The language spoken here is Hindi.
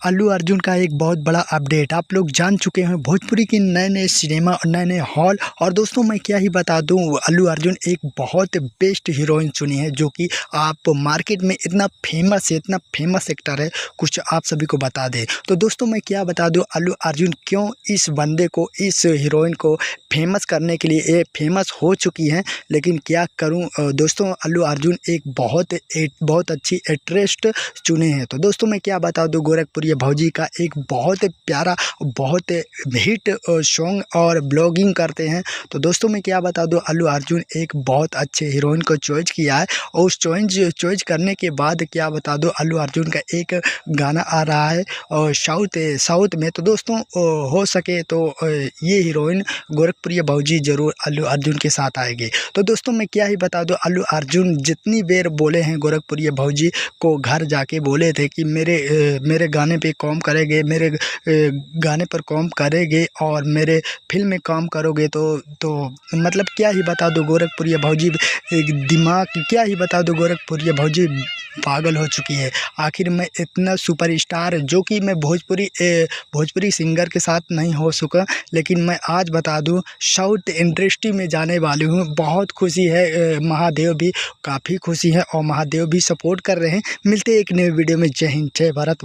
अल्लू अर्जुन का एक बहुत बड़ा अपडेट आप लोग जान चुके हैं। भोजपुरी की नए-नए सिनेमा और नए-नए हॉल। और दोस्तों मैं क्या ही बता दूं, अल्लू अर्जुन एक बहुत बेस्ट हीरोइन चुनी है जो कि आप मार्केट में इतना फेमस एक्टर है, कुछ आप सभी को बता दें। तो दोस्तों मैं क्या बता दूं, अल्लू अर्जुन क्यों इस बंदे को, इस हीरोइन को फेमस करने के लिए ये फेमस हो चुकी हैं। लेकिन क्या करूं दोस्तों, अल्लू अर्जुन एक बहुत अच्छी एक्ट्रेस चुने हैं। तो दोस्तों मैं क्या बता दूं, गोरखपुरी भौजी का एक बहुत प्यारा, बहुत हिट सॉन्ग और ब्लॉगिंग करते हैं। तो दोस्तों मैं क्या बता दूं, अल्लू अर्जुन एक बहुत अच्छे हीरोइन को चॉइस किया है। और उस चॉइस करने के बाद क्या बता दूं, अल्लू अर्जुन का एक गाना आ रहा है और साउथ में। तो दोस्तों हो सके तो ये हीरोइन गोरखपुरी भौजी जरूर अल्लू अर्जुन के साथ आएगी। तो दोस्तों मैं क्या ही बता दूं, अल्लू अर्जुन जितनी बार बोले हैं गोरखपुरी भौजी को, घर जाके बोले थे कि मेरे गाने पे काम करेंगे, मेरे गाने पर काम करेंगे और मेरे फिल्म में काम करोगे। तो मतलब क्या ही बता दो गोरखपुरी भौजी क्या ही बता दो, गोरखपुरी भौजी पागल हो चुकी है। आखिर मैं इतना सुपरस्टार, जो कि मैं भोजपुरी सिंगर के साथ नहीं हो सका, लेकिन मैं आज बता दूं साउथ इंडस्ट्री में जाने वाली हूं। बहुत खुशी है, महादेव भी काफ़ी खुशी है और महादेव भी सपोर्ट कर रहे हैं। मिलते हैं एक नए वीडियो में। जय हिंद, जय भारत।